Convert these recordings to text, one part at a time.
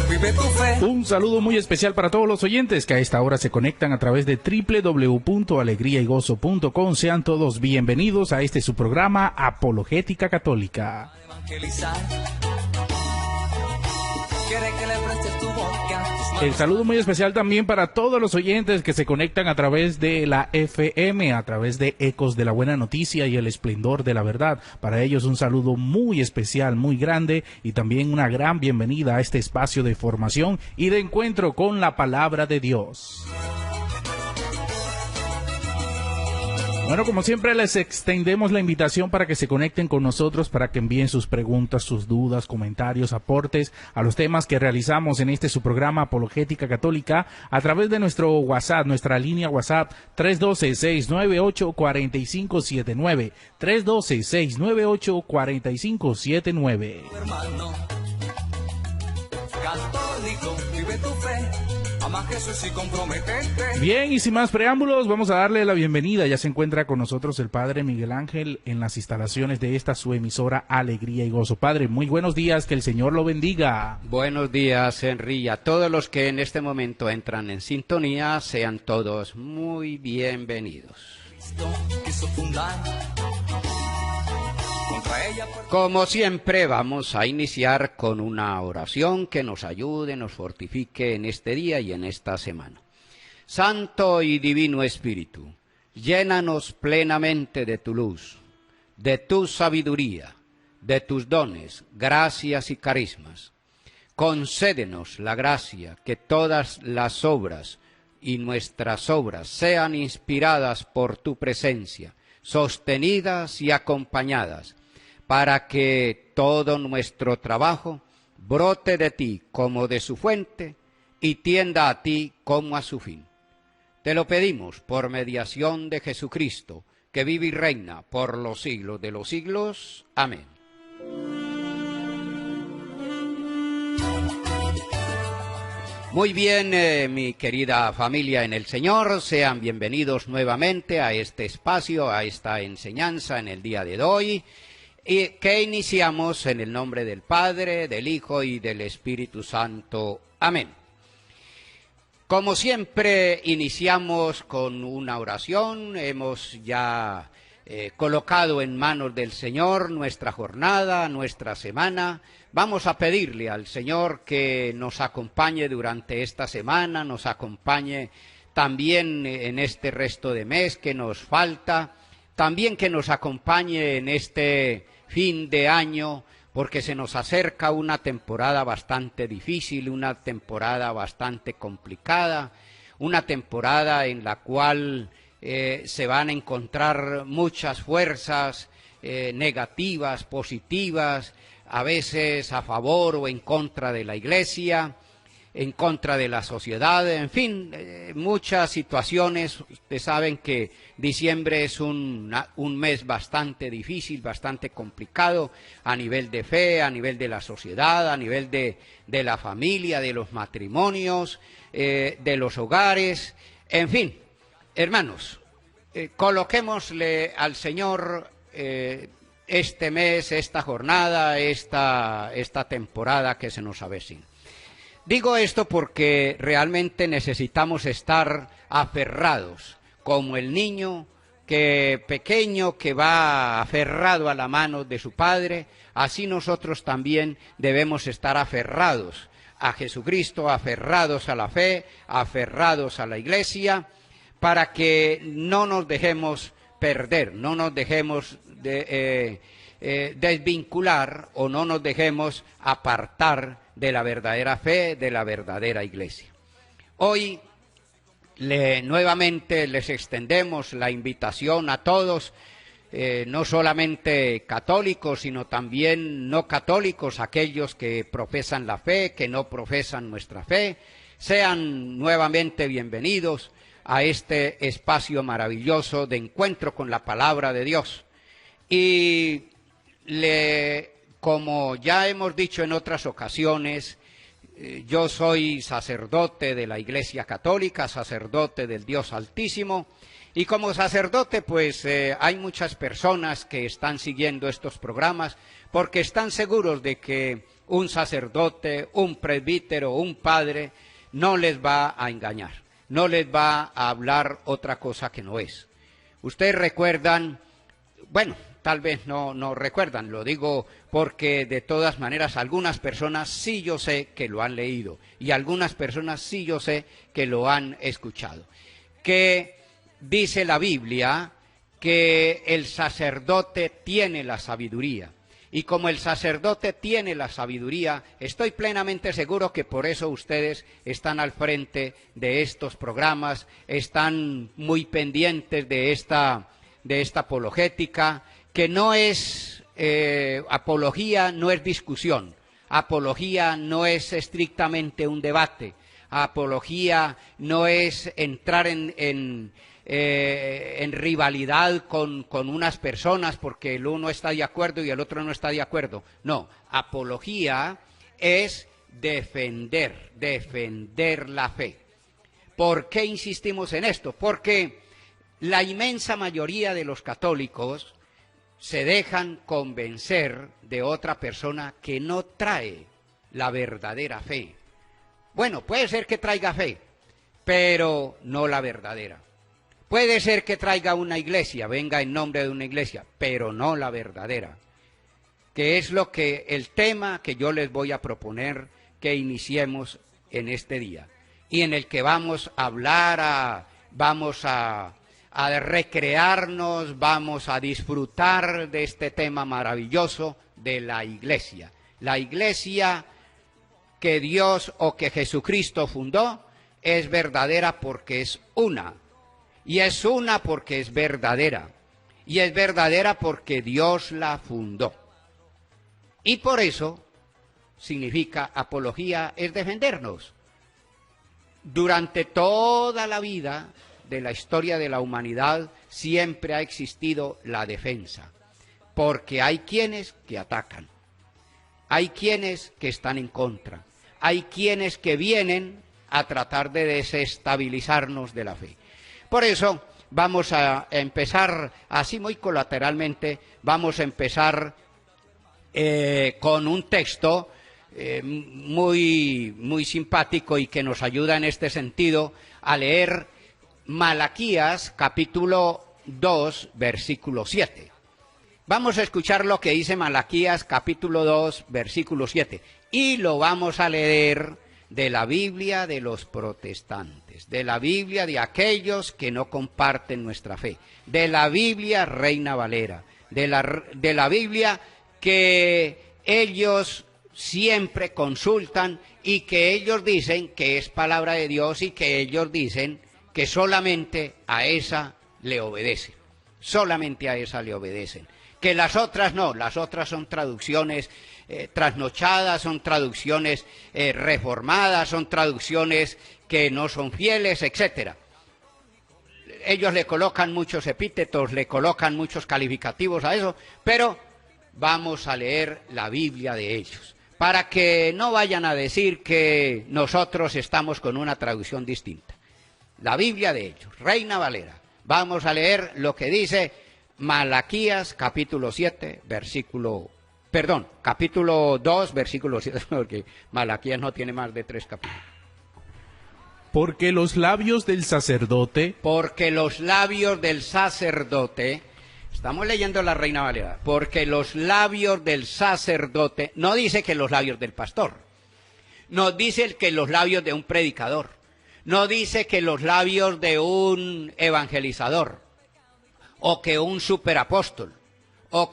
vive tu fe. Un saludo muy especial para todos los oyentes que a esta hora se conectan a través de www.alegriaygozo.com. Sean todos bienvenidos a este su programa Apologética Católica. El saludo muy especial también para todos los oyentes que se conectan a través de la FM, a través de Ecos de la Buena Noticia y el Esplendor de la Verdad. Para ellos un saludo muy especial, muy grande, y también una gran bienvenida a este espacio de formación y de encuentro con la Palabra de Dios. Bueno, como siempre les extendemos la invitación para que se conecten con nosotros, para que envíen sus preguntas, sus dudas, comentarios, aportes a los temas que realizamos en este su programa Apologética Católica a través de nuestro WhatsApp, nuestra línea WhatsApp 312-698-4579, 312-698-4579. Católico, vive tu fe. Ama a Jesús y comprometente. Bien, y sin más preámbulos, vamos a darle la bienvenida. Ya se encuentra con nosotros el Padre Miguel Ángel en las instalaciones de esta su emisora Alegría y Gozo. Padre, muy buenos días, que el Señor lo bendiga. Buenos días, Henry, y a todos los que en este momento entran en sintonía, sean todos muy bienvenidos. Quiso fundar. Como siempre, vamos a iniciar con una oración que nos ayude, nos fortifique en este día y en esta semana. Santo y Divino Espíritu, llénanos plenamente de tu luz, de tu sabiduría, de tus dones, gracias y carismas. Concédenos la gracia que todas las obras y nuestras obras sean inspiradas por tu presencia, sostenidas y acompañadas, para que todo nuestro trabajo brote de ti como de su fuente y tienda a ti como a su fin. Te lo pedimos por mediación de Jesucristo, que vive y reina por los siglos de los siglos. Amén. Muy bien, mi querida familia en el Señor, sean bienvenidos nuevamente a este espacio, a esta enseñanza en el día de hoy, y que iniciamos en el nombre del Padre, del Hijo y del Espíritu Santo. Amén. Como siempre, iniciamos con una oración. Hemos ya colocado en manos del Señor nuestra jornada, nuestra semana. Vamos a pedirle al Señor que nos acompañe durante esta semana, nos acompañe también en este resto de mes que nos falta, también que nos acompañe en este fin de año, porque se nos acerca una temporada bastante difícil, una temporada bastante complicada, una temporada en la cual se van a encontrar muchas fuerzas negativas, positivas, a veces a favor o en contra de la Iglesia, en contra de la sociedad, en fin, muchas situaciones. Ustedes saben que diciembre es un mes bastante difícil, bastante complicado a nivel de fe, a nivel de la sociedad, a nivel de la familia, de los matrimonios, de los hogares, en fin, hermanos, coloquémosle al Señor este mes, esta jornada, esta temporada que se nos avecina. Digo esto porque realmente necesitamos estar aferrados, como el niño pequeño que va aferrado a la mano de su padre. Así nosotros también debemos estar aferrados a Jesucristo, aferrados a la fe, aferrados a la Iglesia, para que no nos dejemos perder, no nos dejemos desvincular o no nos dejemos apartar de la verdadera fe, de la verdadera Iglesia. Hoy nuevamente les extendemos la invitación a todos, no solamente católicos, sino también no católicos, aquellos que profesan la fe, que no profesan nuestra fe, sean nuevamente bienvenidos a este espacio maravilloso de encuentro con la palabra de Dios. Y como ya hemos dicho en otras ocasiones, yo soy sacerdote de la Iglesia Católica, sacerdote del Dios Altísimo, y como sacerdote pues hay muchas personas que están siguiendo estos programas porque están seguros de que un sacerdote, un presbítero, un padre, no les va a engañar, no les va a hablar otra cosa que no es. Ustedes recuerdan, bueno, tal vez no recuerdan, lo digo porque de todas maneras algunas personas sí yo sé que lo han leído y algunas personas sí yo sé que lo han escuchado. Que dice la Biblia que el sacerdote tiene la sabiduría. Y como el sacerdote tiene la sabiduría, estoy plenamente seguro que por eso ustedes están al frente de estos programas, están muy pendientes de esta apologética, que no es apología, no es discusión, apología no es estrictamente un debate, apología no es entrar en rivalidad con unas personas porque el uno está de acuerdo y el otro no está de acuerdo. No, apología es defender la fe. ¿Por qué insistimos en esto? Porque la inmensa mayoría de los católicos se dejan convencer de otra persona que no trae la verdadera fe. Bueno, puede ser que traiga fe, pero no la verdadera. Puede ser que traiga una iglesia, venga en nombre de una iglesia, pero no la verdadera. Que es lo que el tema que yo les voy a proponer que iniciemos en este día. Y en el que vamos a hablar, vamos a recrearnos, vamos a disfrutar de este tema maravilloso de la iglesia. La iglesia que Dios o que Jesucristo fundó es verdadera porque es una. Y es una porque es verdadera. Y es verdadera porque Dios la fundó. Y por eso significa apología es defendernos. Durante toda la vida de la historia de la humanidad siempre ha existido la defensa. Porque hay quienes que atacan. Hay quienes que están en contra. Hay quienes que vienen a tratar de desestabilizarnos de la fe. Por eso vamos a empezar, así muy colateralmente, vamos a empezar con un texto muy simpático y que nos ayuda en este sentido a leer Malaquías capítulo 2, versículo 7. Vamos a escuchar lo que dice Malaquías capítulo 2, versículo 7. Y lo vamos a leer de la Biblia de los protestantes, de la Biblia de aquellos que no comparten nuestra fe, de la Biblia Reina Valera, de la Biblia que ellos siempre consultan y que ellos dicen que es palabra de Dios y que ellos dicen que solamente a esa le obedecen, solamente a esa le obedecen. Que las otras no, las otras son traducciones trasnochadas, son traducciones reformadas, son traducciones que no son fieles, etcétera. Ellos le colocan muchos epítetos, le colocan muchos calificativos a eso, pero vamos a leer la Biblia de ellos, para que no vayan a decir que nosotros estamos con una traducción distinta. La Biblia de ellos, Reina Valera. Vamos a leer lo que dice Malaquías capítulo 7, capítulo 2, versículo 7, porque Malaquías no tiene más de 3 capítulos. Porque los labios del sacerdote, estamos leyendo la Reina Valera, porque los labios del sacerdote, no dice que los labios del pastor, no dice que los labios de un predicador, no dice que los labios de un evangelizador, o que un superapóstol, o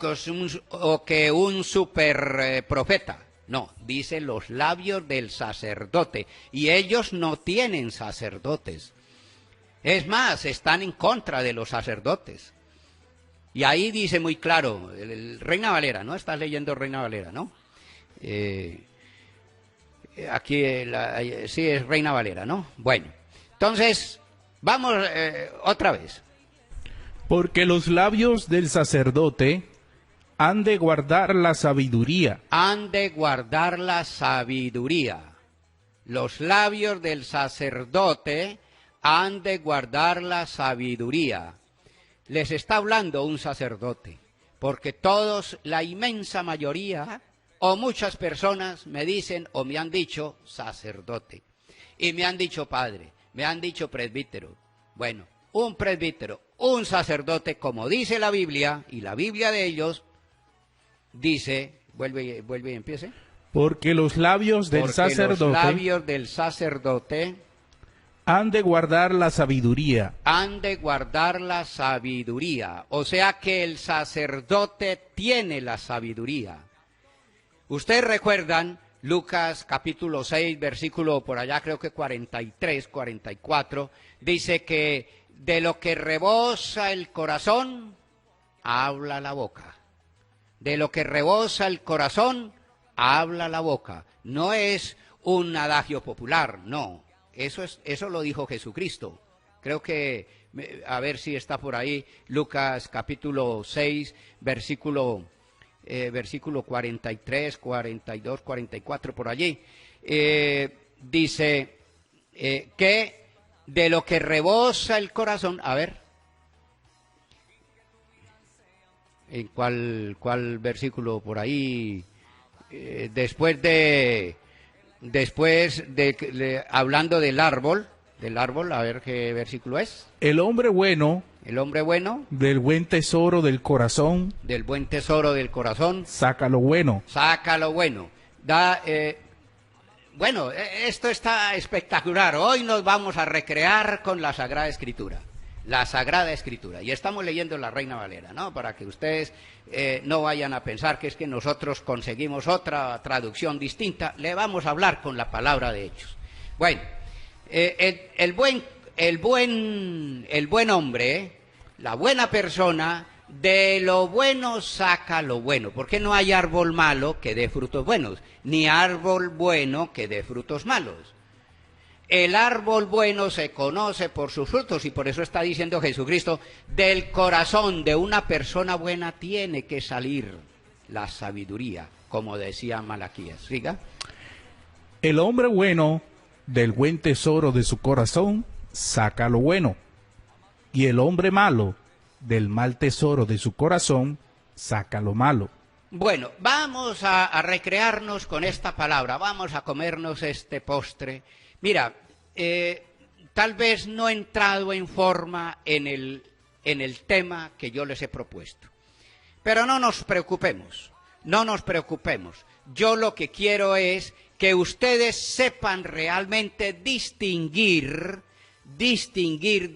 que un superprofeta. No, dice los labios del sacerdote. Y ellos no tienen sacerdotes. Es más, están en contra de los sacerdotes. Y ahí dice muy claro, Reina Valera, ¿no? Estás leyendo Reina Valera, ¿no? Aquí sí es Reina Valera, ¿no? Bueno, entonces, vamos otra vez. Porque los labios del sacerdote han de guardar la sabiduría. Han de guardar la sabiduría. Los labios del sacerdote han de guardar la sabiduría. Les está hablando un sacerdote, porque todos, la inmensa mayoría, o muchas personas me dicen o me han dicho sacerdote, y me han dicho padre, me han dicho presbítero. Bueno, un presbítero, un sacerdote, como dice la Biblia, y la Biblia de ellos dice, vuelve y empiece. Porque los labios del sacerdote los labios del sacerdote han de guardar la sabiduría. Han de guardar la sabiduría. O sea que el sacerdote tiene la sabiduría. Ustedes recuerdan Lucas capítulo 6, versículo por allá creo que 43, 44, dice que de lo que rebosa el corazón, habla la boca. De lo que rebosa el corazón, habla la boca. No es un adagio popular, no. Eso lo dijo Jesucristo. Creo que, a ver si está por ahí, Lucas capítulo 6, versículo 43, 42, 44, por allí. Dice que de lo que rebosa el corazón, a ver, ¿en cuál versículo por ahí? Después de hablando del árbol, a ver qué versículo es. El hombre bueno del buen tesoro del corazón saca lo bueno. Bueno, esto está espectacular. Hoy nos vamos a recrear con la Sagrada Escritura. La Sagrada Escritura. Y estamos leyendo la Reina Valera, ¿no? Para que ustedes no vayan a pensar que es que nosotros conseguimos otra traducción distinta. Le vamos a hablar con la palabra de Hechos. Bueno, el buen hombre, la buena persona, de lo bueno saca lo bueno. Porque no hay árbol malo que dé frutos buenos, ni árbol bueno que dé frutos malos. El árbol bueno se conoce por sus frutos, y por eso está diciendo Jesucristo, del corazón de una persona buena tiene que salir la sabiduría, como decía Malaquías. ¿Siga? El hombre bueno del buen tesoro de su corazón saca lo bueno, y el hombre malo del mal tesoro de su corazón saca lo malo. Bueno, vamos a recrearnos con esta palabra, vamos a comernos este postre. Mira, tal vez no he entrado en forma en el tema que yo les he propuesto, pero no nos preocupemos. Yo lo que quiero es que ustedes sepan realmente distinguir,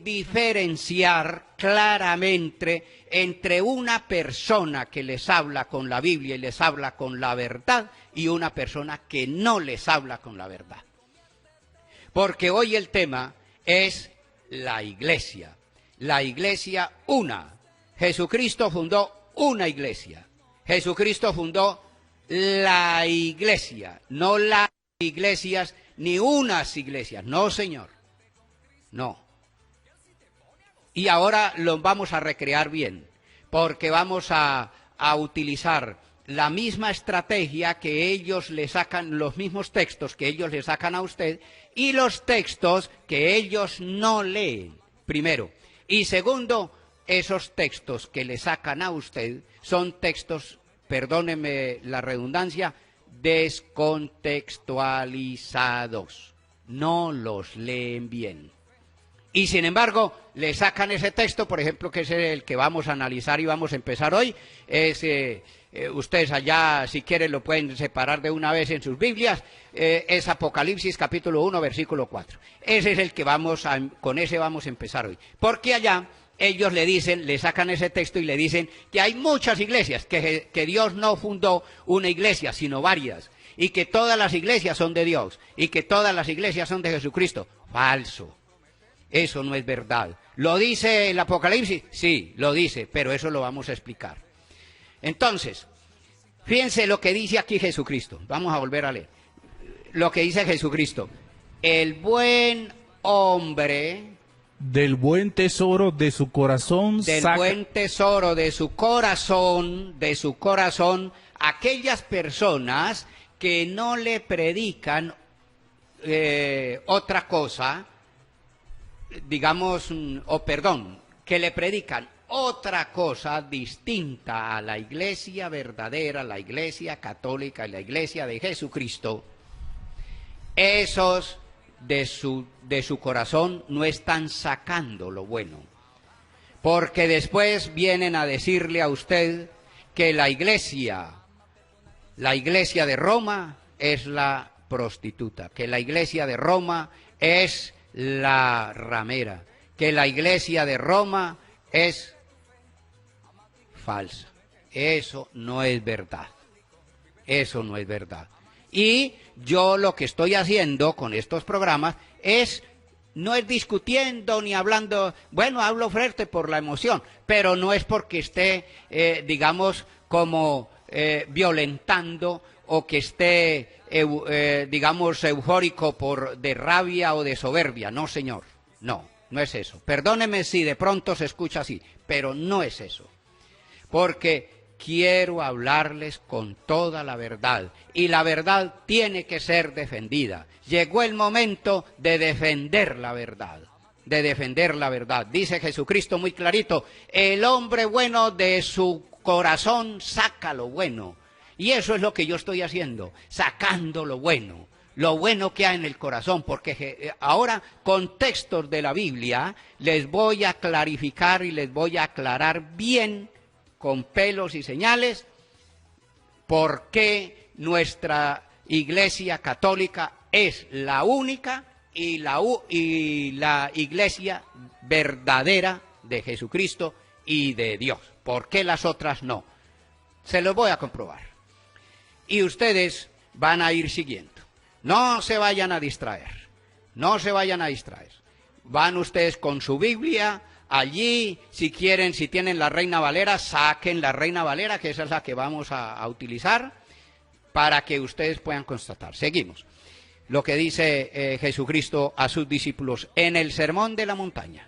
diferenciar claramente entre una persona que les habla con la Biblia y les habla con la verdad y una persona que no les habla con la verdad. Porque hoy el tema es la iglesia una. Jesucristo fundó una iglesia. Jesucristo fundó la iglesia, no las iglesias ni unas iglesias. No, señor. No. Y ahora lo vamos a recrear bien, porque vamos a utilizar la misma estrategia que ellos le sacan, los mismos textos que ellos le sacan a usted y los textos que ellos no leen, primero. Y segundo, esos textos que le sacan a usted son textos, perdóneme la redundancia, descontextualizados. No los leen bien. Y sin embargo, le sacan ese texto, por ejemplo, que es el que vamos a analizar y vamos a empezar hoy. Ustedes allá, si quieren, lo pueden separar de una vez en sus Biblias. Es Apocalipsis capítulo 1, versículo 4. Ese es el que con ese vamos a empezar hoy. Porque allá ellos le sacan ese texto y le dicen que hay muchas iglesias, que Dios no fundó una iglesia, sino varias. Y que todas las iglesias son de Dios. Y que todas las iglesias son de Jesucristo. Falso. Eso no es verdad. ¿Lo dice el Apocalipsis? Sí, lo dice, pero eso lo vamos a explicar. Entonces, fíjense lo que dice aquí Jesucristo. Vamos a volver a leer. Lo que dice Jesucristo. El buen hombre... Del buen tesoro de su corazón buen tesoro de su corazón, aquellas personas que no le predican otra cosa, digamos, que le predican otra cosa distinta a la iglesia verdadera, la iglesia católica y la iglesia de Jesucristo, esos de su corazón no están sacando lo bueno. Porque después vienen a decirle a usted que la iglesia de Roma es la prostituta, que la iglesia de Roma es la ramera, que la iglesia de Roma es falsa. Eso no es verdad. Eso no es verdad. Y yo lo que estoy haciendo con estos programas no es discutiendo ni hablando, bueno, hablo fuerte por la emoción, pero no es porque esté, digamos, como violentando o que esté, digamos, eufórico de rabia o de soberbia. No, señor, no es eso. Perdóneme si de pronto se escucha así, pero no es eso. Porque quiero hablarles con toda la verdad, y la verdad tiene que ser defendida. Llegó el momento de defender la verdad, de defender la verdad. Dice Jesucristo muy clarito, el hombre bueno de su corazón saca lo bueno. Y eso es lo que yo estoy haciendo, sacando lo bueno que hay en el corazón, porque ahora con textos de la Biblia les voy a clarificar y les voy a aclarar bien, con pelos y señales, por qué nuestra Iglesia Católica es la única y la Iglesia verdadera de Jesucristo y de Dios. ¿Por qué las otras no? Se los voy a comprobar. Y ustedes van a ir siguiendo. No se vayan a distraer. No se vayan a distraer. Van ustedes con su Biblia. Allí, si quieren, si tienen la Reina Valera, saquen la Reina Valera, que esa es la que vamos a utilizar, para que ustedes puedan constatar. Seguimos. Lo que dice Jesucristo a sus discípulos en el Sermón de la Montaña.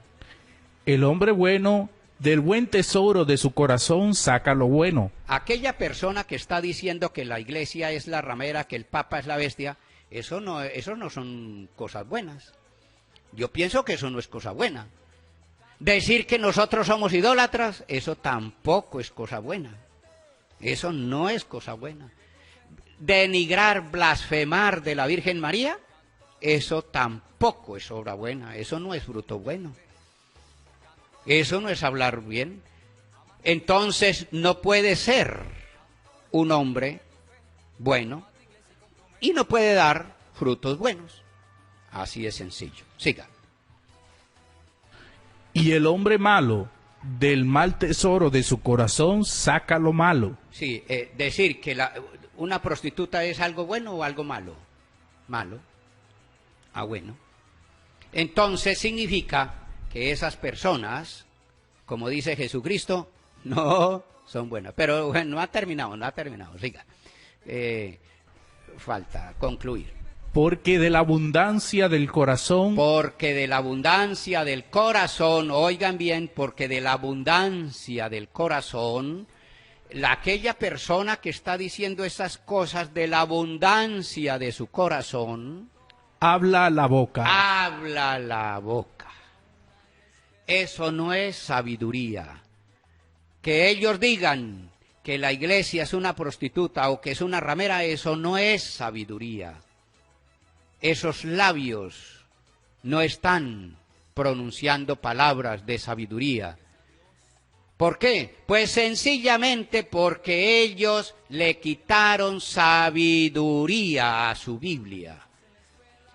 El hombre bueno, del buen tesoro de su corazón saca lo bueno. Aquella persona que está diciendo que la iglesia es la ramera, que el Papa es la bestia, eso no son cosas buenas. Yo pienso que eso no es cosa buena. Decir que nosotros somos idólatras, eso tampoco es cosa buena. Eso no es cosa buena. Denigrar, blasfemar de la Virgen María, eso tampoco es obra buena. Eso no es fruto bueno. Eso no es hablar bien. Entonces no puede ser un hombre bueno y no puede dar frutos buenos. Así de sencillo. Siga. Y el hombre malo, del mal tesoro de su corazón, saca lo malo. Sí, decir que una prostituta es algo bueno o algo malo. Malo. Ah, bueno. Entonces significa que esas personas, como dice Jesucristo, no son buenas. Pero bueno, no ha terminado. Siga. Falta concluir. Porque de la abundancia del corazón... Porque de la abundancia del corazón, oigan bien, porque de la abundancia del corazón, aquella persona que está diciendo esas cosas de la abundancia de su corazón... Habla la boca. Habla la boca. Eso no es sabiduría. Que ellos digan que la iglesia es una prostituta o que es una ramera, eso no es sabiduría. Esos labios no están pronunciando palabras de sabiduría. ¿Por qué? Pues sencillamente porque ellos le quitaron sabiduría a su Biblia.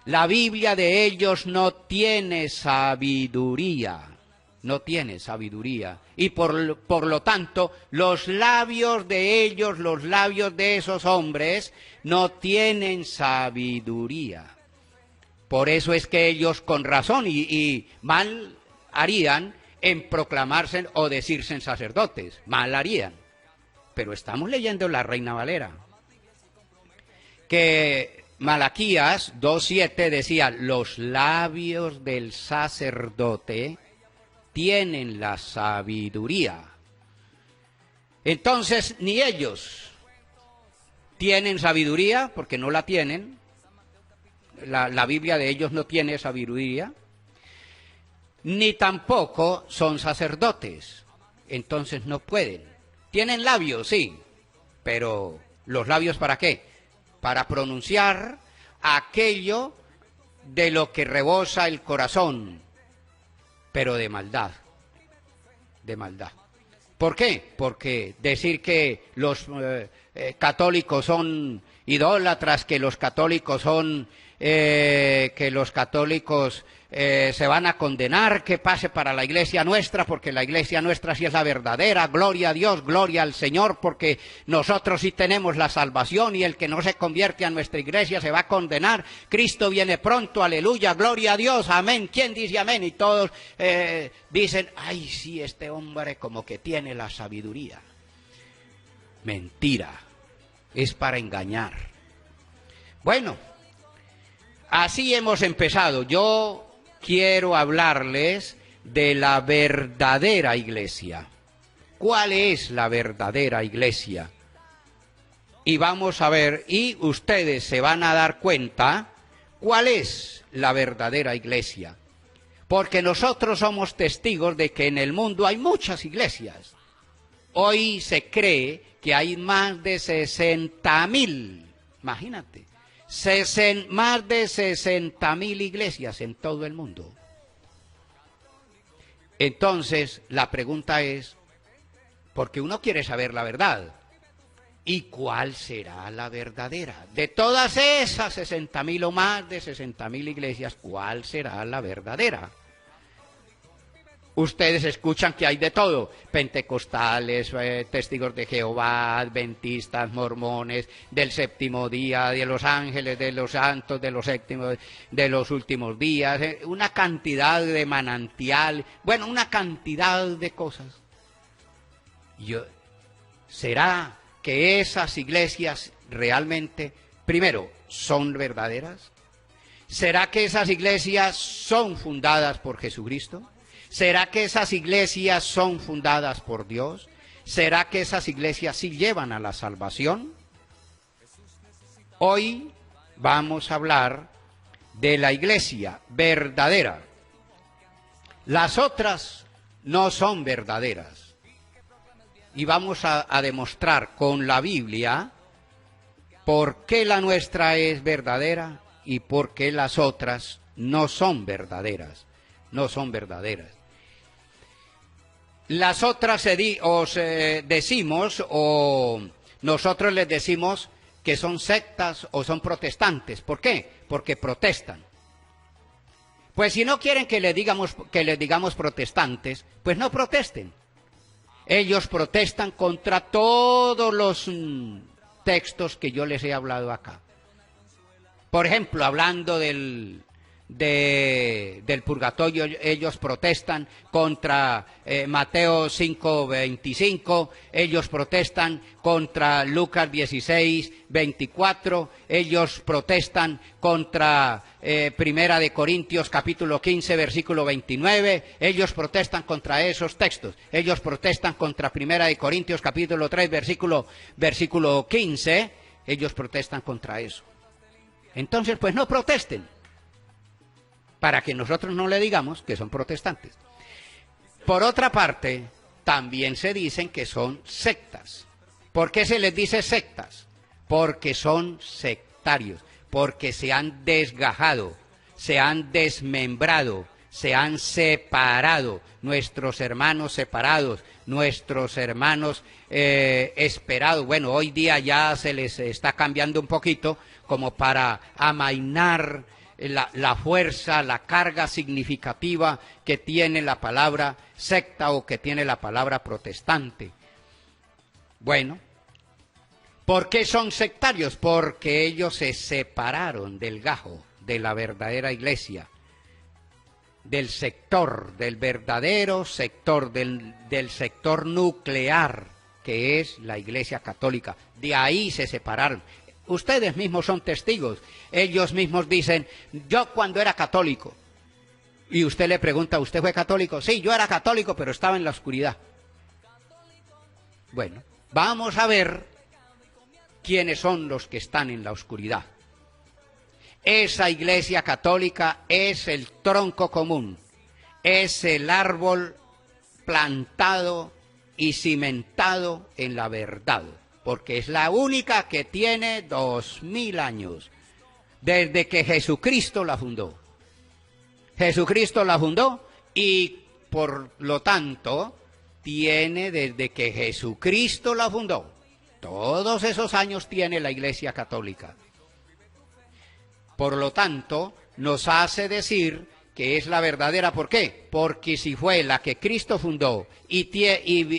La Biblia de ellos no tiene sabiduría. No tiene sabiduría. Y por lo tanto, los labios de ellos, los labios de esos hombres, no tienen sabiduría. Por eso es que ellos con razón y mal harían en proclamarse o decirse sacerdotes. Mal harían. Pero estamos leyendo la Reina Valera. Que Malaquías 2:7 decía, los labios del sacerdote tienen la sabiduría. Entonces, ni ellos tienen sabiduría, porque no la tienen. La Biblia de ellos no tiene sabiduría. Ni tampoco son sacerdotes. entonces no pueden. Tienen labios, sí, pero ¿los labios para qué? Para pronunciar aquello de lo que rebosa el corazón, pero de maldad, de maldad. ¿Por qué? Porque decir que los católicos son idólatras, que los católicos son, se van a condenar, que pase para la iglesia nuestra, porque la iglesia nuestra sí es la verdadera, gloria a Dios, gloria al Señor, porque nosotros sí tenemos la salvación y el que no se convierte a nuestra iglesia se va a condenar, Cristo viene pronto, aleluya, gloria a Dios, amén. ¿Quién dice amén? Y todos dicen, ay sí, este hombre como que tiene la sabiduría. Mentira, es para engañar. Bueno, así hemos empezado. Yo quiero hablarles de la verdadera iglesia. ¿Cuál es la verdadera iglesia? Y vamos a ver, y ustedes se van a dar cuenta cuál es la verdadera iglesia. Porque nosotros somos testigos de que en el mundo hay muchas iglesias. Hoy se cree que hay más de 60.000, imagínate. Más de 60.000 iglesias en todo el mundo. Entonces, la pregunta es, porque uno quiere saber la verdad, ¿y cuál será la verdadera? De todas esas 60.000 o más de 60.000 iglesias, ¿cuál será la verdadera? Ustedes escuchan que hay de todo, pentecostales, testigos de Jehová, adventistas, mormones, del séptimo día, de los ángeles, de los santos, de los séptimos, de los últimos días, una cantidad de manantial, bueno, una cantidad de cosas. ¿Será que esas iglesias realmente, primero, son verdaderas? ¿Será que esas iglesias son fundadas por Jesucristo? ¿Será que esas iglesias son fundadas por Dios? ¿Será que esas iglesias sí llevan a la salvación? Hoy vamos a hablar de la iglesia verdadera. Las otras no son verdaderas. Y vamos a demostrar con la Biblia por qué la nuestra es verdadera y por qué las otras no son verdaderas. No son verdaderas. Las otras decimos, o nosotros les decimos que son sectas o son protestantes. ¿Por qué? Porque protestan. Pues si no quieren que les digamos protestantes, pues no protesten. Ellos protestan contra todos los textos que yo les he hablado acá. Por ejemplo, hablando del purgatorio, ellos protestan contra Mateo 5:25, ellos protestan contra Lucas 16:24, ellos protestan contra Primera de Corintios capítulo 15 versículo 29, ellos protestan contra esos textos, ellos protestan contra Primera de Corintios capítulo 3 versículo 15, ellos protestan contra eso. Entonces, pues no protesten, para que nosotros no le digamos que son protestantes. Por otra parte, también se dicen que son sectas. ¿Por qué se les dice sectas? Porque son sectarios, porque se han desgajado, se han desmembrado, se han separado, nuestros hermanos separados, nuestros hermanos esperados. Bueno, hoy día ya se les está cambiando un poquito como para amainar la fuerza, la carga significativa que tiene la palabra secta o que tiene la palabra protestante. Bueno, ¿por qué son sectarios? Porque ellos se separaron del gajo, de la verdadera iglesia, del sector, del verdadero sector, del sector nuclear, que es la Iglesia Católica. De ahí se separaron. Ustedes mismos son testigos. Ellos mismos dicen, yo cuando era católico, y usted le pregunta, ¿usted fue católico? Sí, yo era católico, pero estaba en la oscuridad. Bueno, vamos a ver quiénes son los que están en la oscuridad. Esa Iglesia Católica es el tronco común, es el árbol plantado y cimentado en la verdad, porque es la única que tiene 2000 años, desde que Jesucristo la fundó. Jesucristo la fundó y por lo tanto tiene desde que Jesucristo la fundó. Todos esos años tiene la Iglesia Católica. Por lo tanto, nos hace decir que es la verdadera. ¿Por qué? Porque si fue la que Cristo fundó y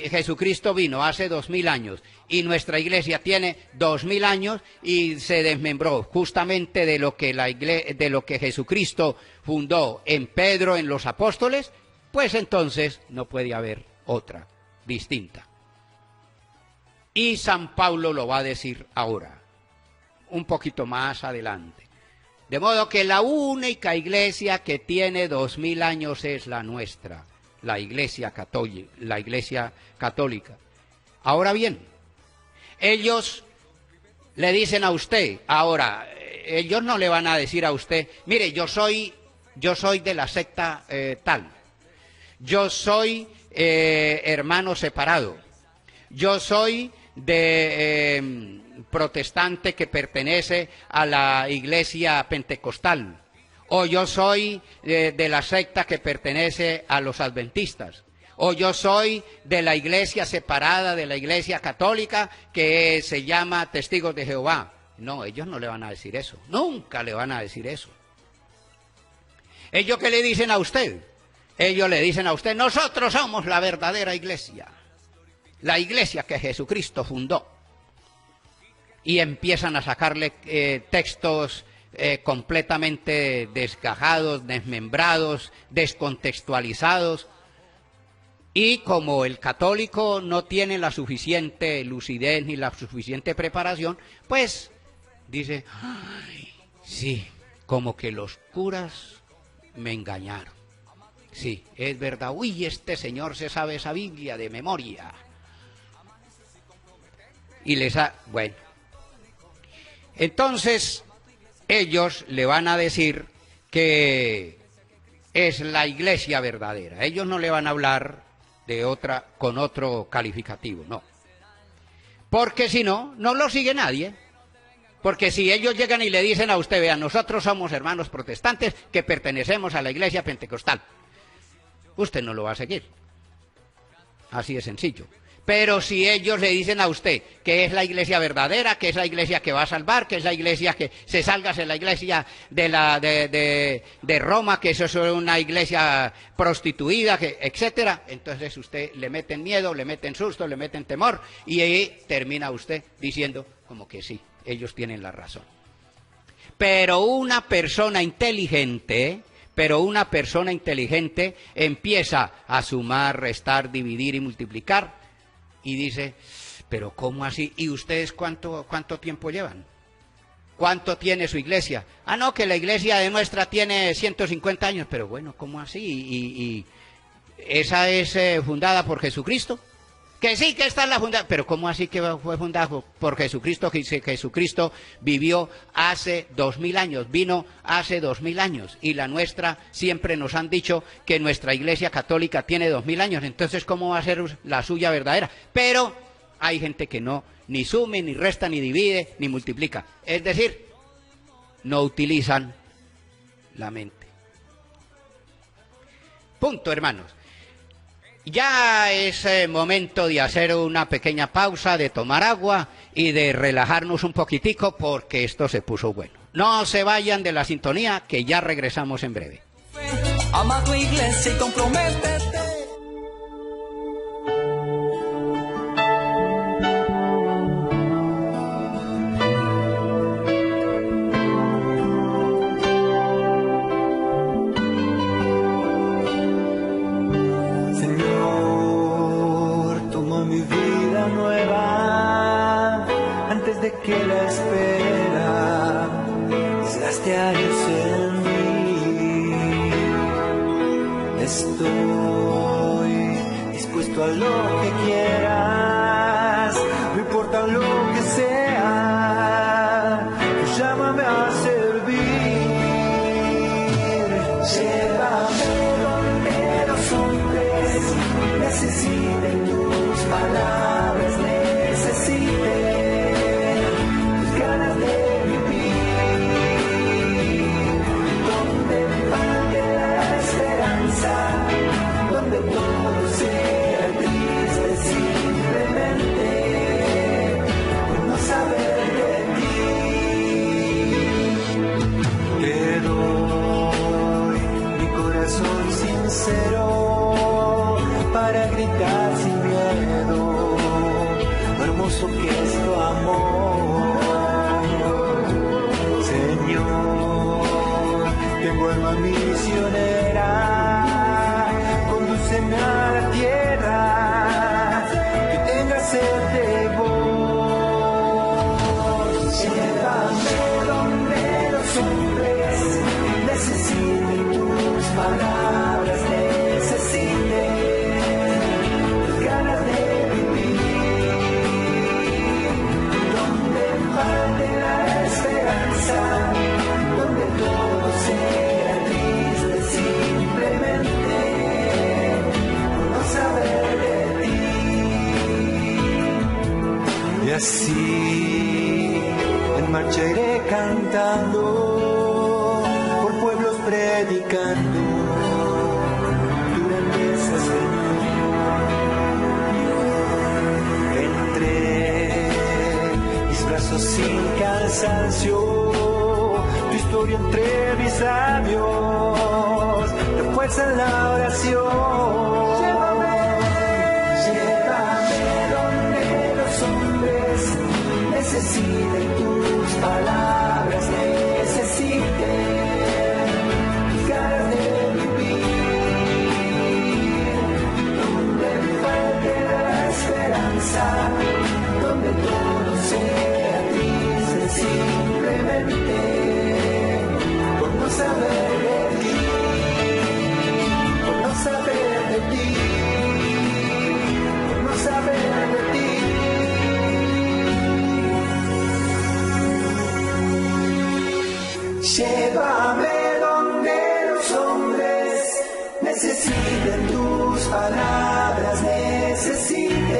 Jesucristo vino hace 2000 años y nuestra iglesia tiene 2000 años y se desmembró justamente de lo que Jesucristo fundó en Pedro, en los apóstoles, pues entonces no puede haber otra distinta. Y San Pablo lo va a decir ahora, un poquito más adelante. De modo que la única iglesia que tiene 2000 años es la nuestra, la iglesia católica. Ahora bien, ellos le dicen a usted, ahora, ellos no le van a decir a usted, mire, yo soy de la secta tal, yo soy hermano separado, yo soy de protestante que pertenece a la iglesia pentecostal, o yo soy de la secta que pertenece a los adventistas, o yo soy de la iglesia separada de la iglesia católica que se llama Testigos de Jehová. No, ellos no le van a decir eso, nunca le van a decir eso. ¿Ellos qué le dicen a usted? Ellos le dicen a usted, nosotros somos la verdadera iglesia, la iglesia que Jesucristo fundó. Y empiezan a sacarle textos completamente desgajados, desmembrados, descontextualizados. Y como el católico no tiene la suficiente lucidez ni la suficiente preparación, pues dice, ay, sí, como que los curas me engañaron. Sí, es verdad, uy, este señor se sabe esa Biblia de memoria. Y bueno. Entonces, ellos le van a decir que es la iglesia verdadera. Ellos no le van a hablar de otra, con otro calificativo, no. Porque si no, no lo sigue nadie. Porque si ellos llegan y le dicen a usted, vean, nosotros somos hermanos protestantes que pertenecemos a la iglesia pentecostal, usted no lo va a seguir. Así de sencillo. Pero si ellos le dicen a usted que es la iglesia verdadera, que es la iglesia que va a salvar, que es la iglesia que se salga de la iglesia de Roma, que eso es una iglesia prostituida, etcétera, entonces usted le meten miedo, le meten susto, le meten temor, y ahí termina usted diciendo como que sí, ellos tienen la razón. Pero una persona inteligente empieza a sumar, restar, dividir y multiplicar. Y dice, pero ¿cómo así? ¿Y ustedes cuánto tiempo llevan? ¿Cuánto tiene su iglesia? Ah, no, que la iglesia de nuestra tiene 150 años. Pero bueno, ¿cómo así? ¿Y esa es fundada por Jesucristo? Que sí, que esta es la fundada. Pero ¿cómo así que fue fundada por Jesucristo? Que Jesucristo vivió hace 2000 años, vino hace 2000 años. Y la nuestra, siempre nos han dicho que nuestra iglesia católica tiene 2000 años. Entonces, ¿cómo va a ser la suya verdadera? Pero hay gente que no, ni sume, ni resta, ni divide, ni multiplica. Es decir, no utilizan la mente. Punto, hermanos. Ya es momento de hacer una pequeña pausa, de tomar agua y de relajarnos un poquitico porque esto se puso bueno. No se vayan de la sintonía, que ya regresamos en breve. Ama tu iglesia y comprométete. Que la espera desgaste años en mí. Estoy dispuesto a lo que quieras, no importa lo que sea, pues llámame a servir. Llévame donde los hombres necesiten tus Sí, en marcha iré cantando, por pueblos predicando tu grandeza, Señor. Entre mis brazos sin cansancio, tu historia entre mis labios, tu fuerza en la oración. Necesiten tus palabras, necesiten tus ganas de vivir, donde falte la esperanza, donde todo sea triste simplemente por no saber de ti, por no saber de ti, por no saber de ti. Llévame donde los hombres necesiten tus palabras, necesiten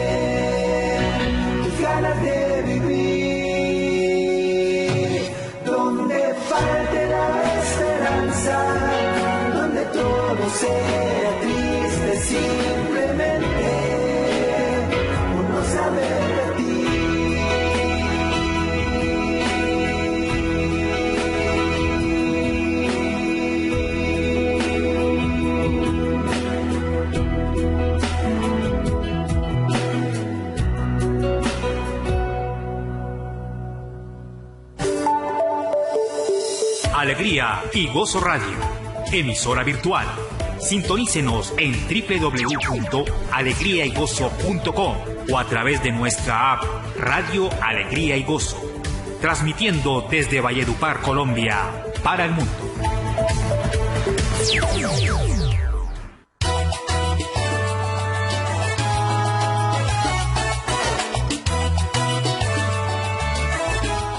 tus ganas de vivir, donde falte la esperanza, donde todo sea triste simplemente por no saber de ti. Alegría y Gozo Radio, emisora virtual. Sintonícenos en www.alegriaygozo.com o a través de nuestra app Radio Alegría y Gozo, transmitiendo desde Valledupar, Colombia, para el mundo.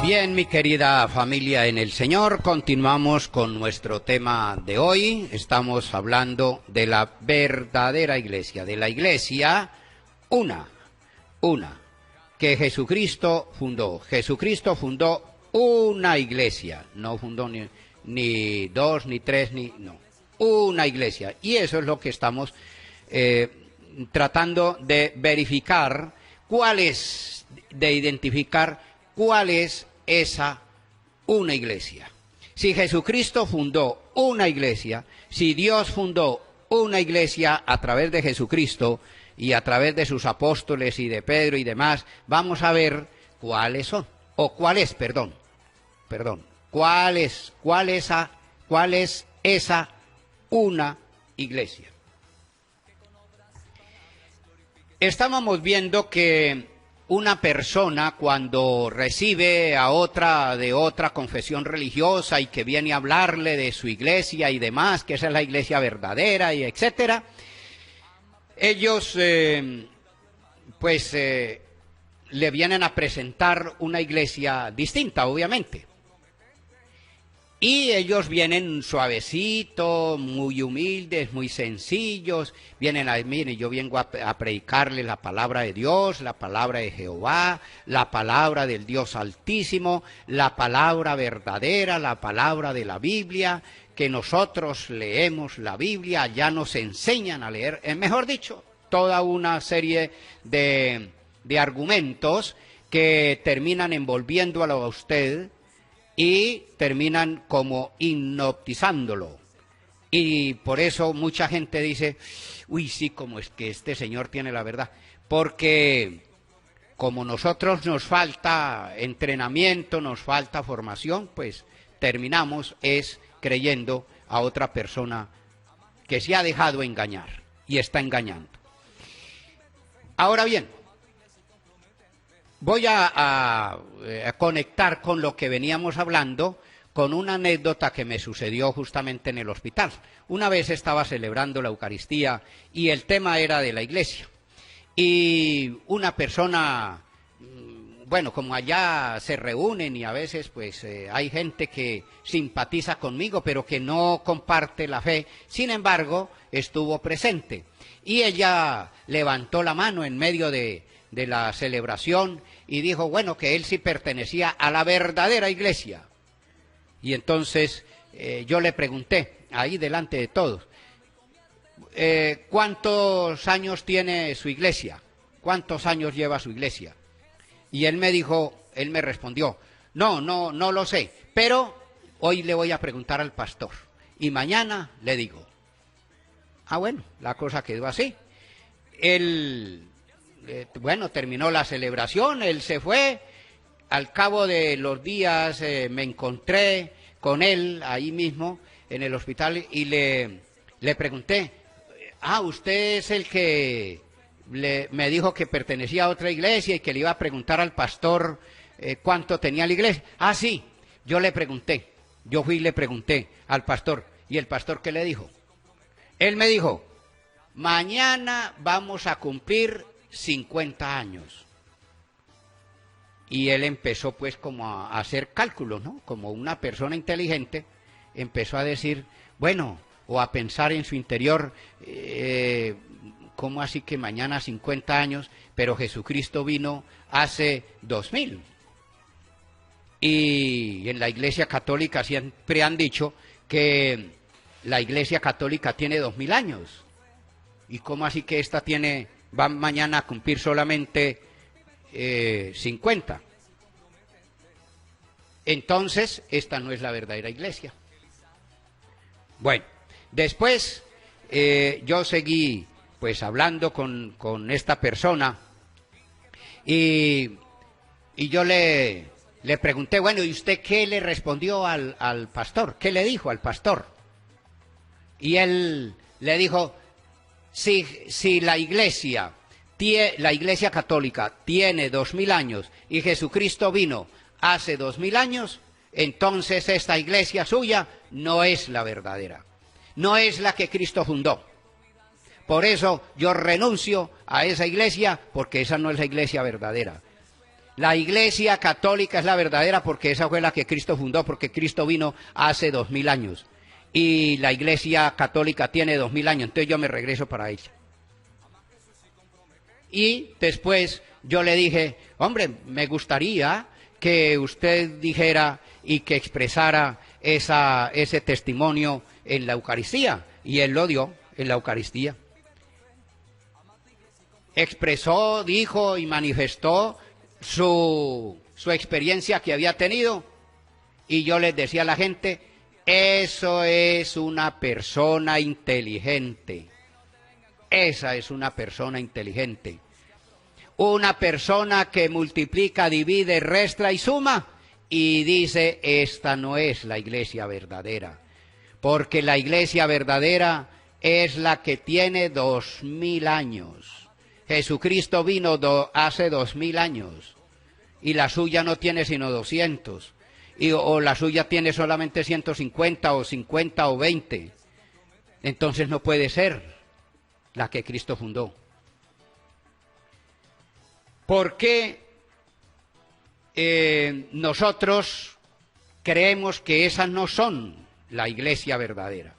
Bien, mi querida familia en el Señor, continuamos con nuestro tema de hoy. Estamos hablando de la verdadera iglesia, de la iglesia una, que Jesucristo fundó. Jesucristo fundó una iglesia, no fundó ni dos, ni tres, no, una iglesia. Y eso es lo que estamos tratando de verificar, de identificar cuál es esa una iglesia. Si Jesucristo fundó una iglesia, si Dios fundó una iglesia a través de Jesucristo y a través de sus apóstoles y de Pedro y demás, vamos a ver cuáles son, o cuál es esa una iglesia. Estábamos viendo que una persona cuando recibe a otra de otra confesión religiosa y que viene a hablarle de su iglesia y demás, que esa es la iglesia verdadera y etcétera, ellos le vienen a presentar una iglesia distinta, obviamente. Y ellos vienen suavecitos, muy humildes, muy sencillos, vienen a, mire, yo vengo a predicarle la palabra de Dios, la palabra de Jehová, la palabra del Dios Altísimo, la palabra verdadera, la palabra de la Biblia, que nosotros leemos la Biblia, ya nos enseñan a leer, mejor dicho, toda una serie de argumentos que terminan envolviéndolo a usted y terminan como hipnotizándolo. Y por eso mucha gente dice, uy, sí, como es que este señor tiene la verdad. Porque como nosotros nos falta entrenamiento, nos falta formación, pues terminamos creyendo a otra persona que se ha dejado engañar y está engañando. Ahora bien, voy a conectar con lo que veníamos hablando, con una anécdota que me sucedió justamente en el hospital. Una vez estaba celebrando la Eucaristía y el tema era de la iglesia. Y una persona, bueno, como allá se reúnen y a veces pues hay gente que simpatiza conmigo, pero que no comparte la fe, sin embargo, estuvo presente. Y ella levantó la mano en medio de de la celebración y dijo, bueno, que él sí pertenecía a la verdadera iglesia. Y entonces yo le pregunté, ahí delante de todos, ¿cuántos años tiene su iglesia? ¿Cuántos años lleva su iglesia? Y él me respondió, no lo sé, pero hoy le voy a preguntar al pastor y mañana le digo. Ah, bueno, la cosa quedó así. Él, bueno, terminó la celebración, él se fue. Al cabo de los días me encontré con él ahí mismo en el hospital y le pregunté, usted es el que me dijo que pertenecía a otra iglesia y que le iba a preguntar al pastor cuánto tenía la iglesia. Ah, sí, yo fui y le pregunté al pastor. ¿Y el pastor qué le dijo? Él me dijo, mañana vamos a cumplir 50 años. Y él empezó pues como a hacer cálculos, ¿no? Como una persona inteligente, empezó a decir, bueno, o a pensar en su interior, ¿cómo así que mañana 50 años? Pero Jesucristo vino hace 2000. Y en la Iglesia Católica siempre han dicho que la Iglesia Católica tiene 2000 años. ¿Y cómo así que esta va mañana a cumplir solamente 50? Entonces, esta no es la verdadera iglesia. Bueno, después yo seguí pues hablando con esta persona y yo le pregunté, bueno, ¿y usted qué le respondió al pastor? ¿Qué le dijo al pastor? Y él le dijo, si la iglesia católica tiene 2000 años y Jesucristo vino hace 2000 años, entonces esta iglesia suya no es la verdadera, no es la que Cristo fundó. Por eso yo renuncio a esa iglesia, porque esa no es la iglesia verdadera. La iglesia católica es la verdadera porque esa fue la que Cristo fundó, porque Cristo vino hace 2000 años. Y la iglesia católica tiene 2000 años, entonces yo me regreso para ella. Y después yo le dije, hombre, me gustaría que usted dijera y que expresara ese testimonio en la Eucaristía. Y él lo dio en la Eucaristía. Expresó, dijo y manifestó su experiencia que había tenido. Y yo les decía a la gente, eso es una persona inteligente. Esa es una persona inteligente. Una persona que multiplica, divide, resta y suma y dice, esta no es la iglesia verdadera. Porque la iglesia verdadera es la que tiene 2000 años. Jesucristo vino hace 2000 años y la suya no tiene sino 200. O la suya tiene solamente 150 o 50 o 20. Entonces no puede ser la que Cristo fundó. ¿Por qué nosotros creemos que esas no son la iglesia verdadera?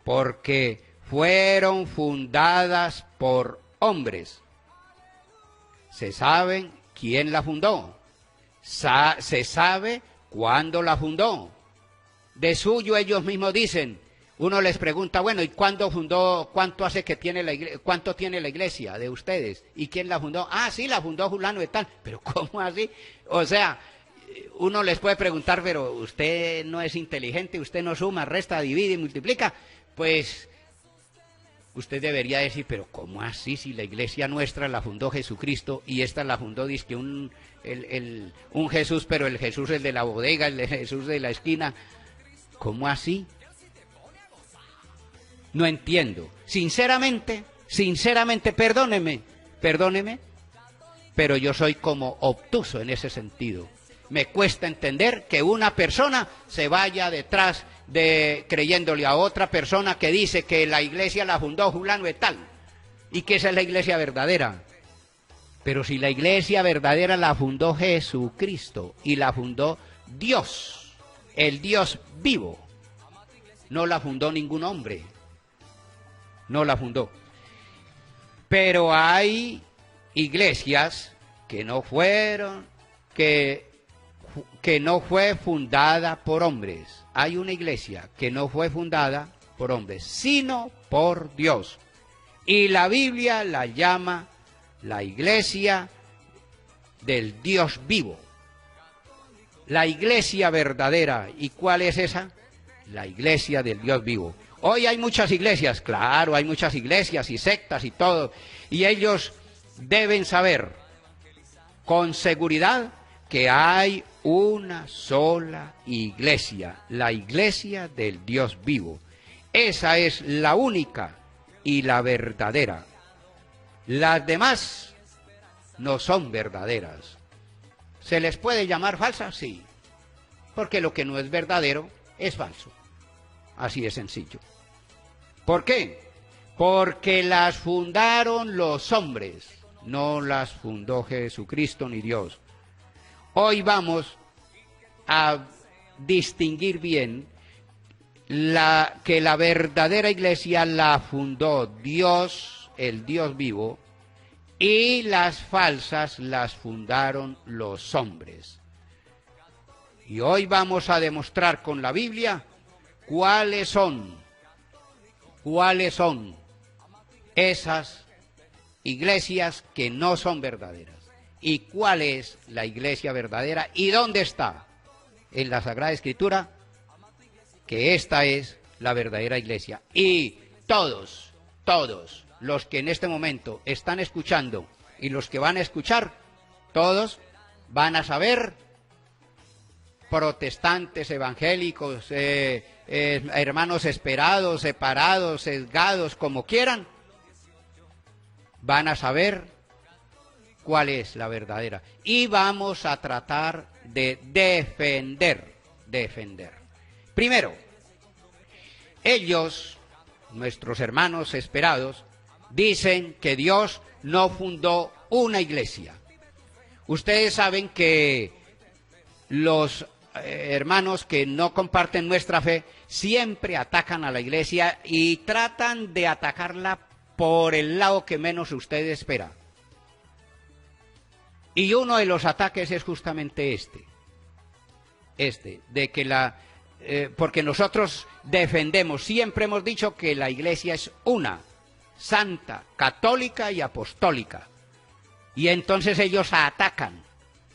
Porque fueron fundadas por hombres. Se sabe quién la fundó. Se sabe cuándo la fundó. De suyo ellos mismos dicen. Uno les pregunta, bueno, ¿y cuándo fundó, cuánto hace que tiene la iglesia, cuánto tiene la iglesia de ustedes? ¿Y quién la fundó? Ah, sí, la fundó fulano de tal. Pero ¿cómo así? O sea, uno les puede preguntar, pero usted no es inteligente, usted no suma, resta, divide y multiplica. Pues usted debería decir, pero ¿cómo así? Si la iglesia nuestra la fundó Jesucristo y esta la fundó, dice que un Jesús, pero el Jesús el de la bodega, el Jesús de la esquina. ¿Cómo así? No entiendo. Sinceramente, perdóneme, pero yo soy como obtuso en ese sentido. Me cuesta entender que una persona se vaya detrás creyéndole a otra persona que dice que la iglesia la fundó fulano de tal y que esa es la iglesia verdadera. Pero si la iglesia verdadera la fundó Jesucristo y la fundó Dios, el Dios vivo, no la fundó ningún hombre. No la fundó. Pero hay iglesias que no fueron, que no fue fundada por hombres. Hay una iglesia que no fue fundada por hombres, sino por Dios. Y la Biblia la llama la iglesia del Dios vivo. La iglesia verdadera. ¿Y cuál es esa? La iglesia del Dios vivo. Hoy hay muchas iglesias, claro, hay muchas iglesias y sectas y todo. Y ellos deben saber con seguridad que hay una sola iglesia, la iglesia del Dios vivo. Esa es la única y la verdadera. Las demás no son verdaderas. ¿Se les puede llamar falsas? Sí, porque lo que no es verdadero es falso. Así de sencillo. ¿Por qué? Porque las fundaron los hombres, no las fundó Jesucristo ni Dios. Hoy vamos a distinguir bien que la verdadera iglesia la fundó Dios, el Dios vivo, y las falsas las fundaron los hombres. Y hoy vamos a demostrar con la Biblia cuáles son esas iglesias que no son verdaderas. ¿Y cuál es la iglesia verdadera? ¿Y dónde está? En la Sagrada Escritura, que esta es la verdadera iglesia. Y todos los que en este momento están escuchando y los que van a escuchar, todos van a saber, protestantes, evangélicos, hermanos esperados, separados, sesgados, como quieran, van a saber cuál es la verdadera. Y vamos a tratar de defender. Primero, ellos, nuestros hermanos esperados, dicen que Dios no fundó una iglesia. Ustedes saben que los hermanos que no comparten nuestra fe siempre atacan a la iglesia y tratan de atacarla por el lado que menos usted espera. Y uno de los ataques es justamente de que porque nosotros defendemos, siempre hemos dicho que la iglesia es una, santa, católica y apostólica. Y entonces ellos atacan,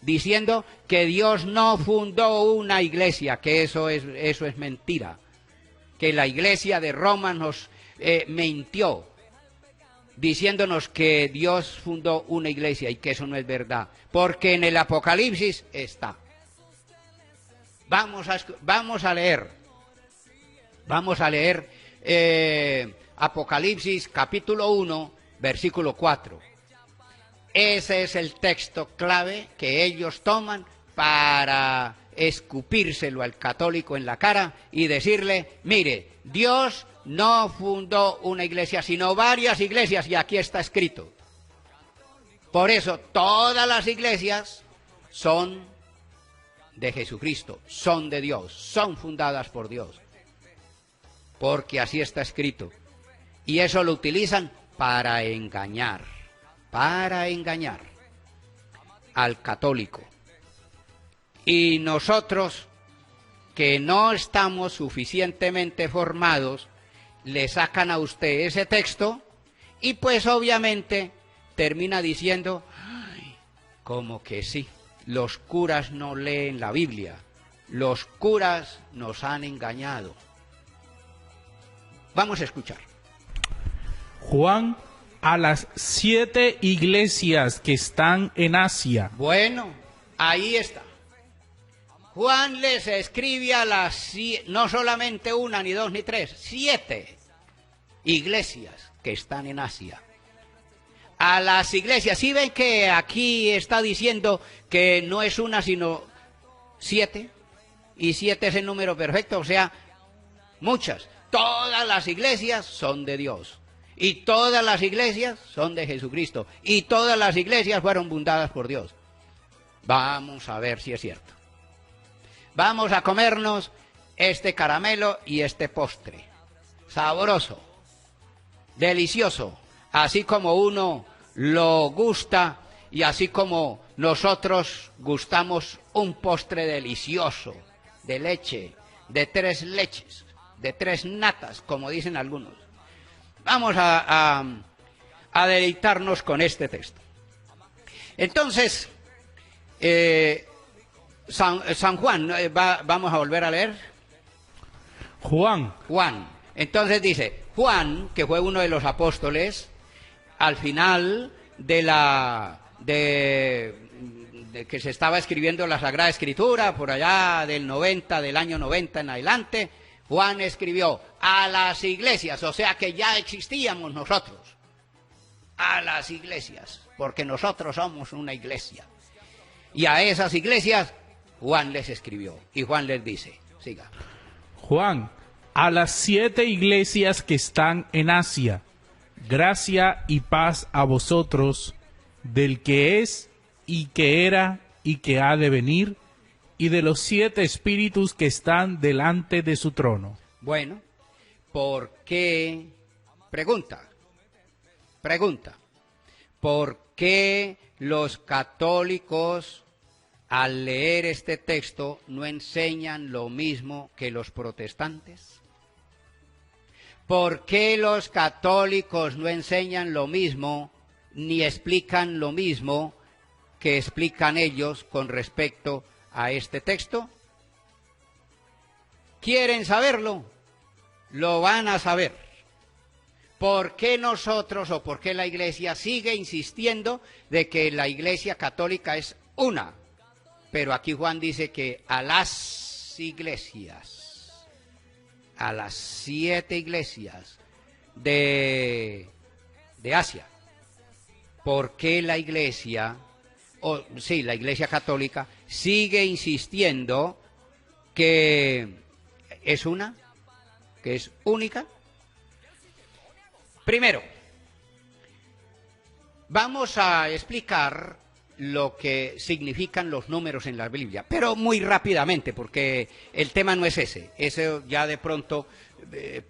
diciendo que Dios no fundó una iglesia, que eso es mentira, que la iglesia de Roma nos mintió, diciéndonos que Dios fundó una iglesia y que eso no es verdad, porque en el Apocalipsis está. Vamos a leer Apocalipsis capítulo 1, versículo 4. Ese es el texto clave que ellos toman para escupírselo al católico en la cara y decirle, mire, Dios no fundó una iglesia, sino varias iglesias, y aquí está escrito. Por eso todas las iglesias son de Jesucristo, son de Dios, son fundadas por Dios, porque así está escrito. Y eso lo utilizan para engañar al católico. Y nosotros, que no estamos suficientemente formados, le sacan a usted ese texto y pues obviamente termina diciendo, ay, como que sí, los curas no leen la Biblia, los curas nos han engañado. Vamos a escuchar. Juan, a las 7 iglesias que están en Asia. Bueno, ahí está. Juan les escribe a no solamente una, ni dos, ni tres, 7 iglesias que están en Asia. A las iglesias, ¿sí ven que aquí está diciendo que no es una sino 7? Y 7 es el número perfecto, o sea, muchas. Todas las iglesias son de Dios. Y todas las iglesias son de Jesucristo. Y todas las iglesias fueron fundadas por Dios. Vamos a ver si es cierto. Vamos a comernos este caramelo y este postre. Sabroso, delicioso. Así como uno lo gusta, y así como nosotros gustamos un postre delicioso de leche, de 3 leches, de 3 natas, como dicen algunos. Vamos a deleitarnos con este texto. Entonces, San Juan, vamos a volver a leer. Juan. Entonces dice, Juan, que fue uno de los apóstoles, al final de que se estaba escribiendo la Sagrada Escritura, por allá del año 90 en adelante, Juan escribió a las iglesias, o sea que ya existíamos nosotros, a las iglesias, porque nosotros somos una iglesia. Y a esas iglesias Juan les escribió, y Juan les dice, siga. Juan, a las 7 iglesias que están en Asia, gracia y paz a vosotros, del que es, y que era, y que ha de venir, y de los 7 espíritus que están delante de su trono. Bueno, ¿por qué? Pregunta, ¿por qué los católicos al leer este texto no enseñan lo mismo que los protestantes? ¿Por qué los católicos no enseñan lo mismo ni explican lo mismo que explican ellos con respecto a este texto? ¿Quieren saberlo? Lo van a saber. ¿Por qué nosotros o por qué la Iglesia sigue insistiendo de que la Iglesia católica es una? Pero aquí Juan dice que a las iglesias, a las 7 iglesias de Asia. ¿Por qué la Iglesia, la Iglesia católica, sigue insistiendo que es una, que es única? Primero, vamos a explicar lo que significan los números en la Biblia, pero muy rápidamente, porque el tema no es ese. Eso ya de pronto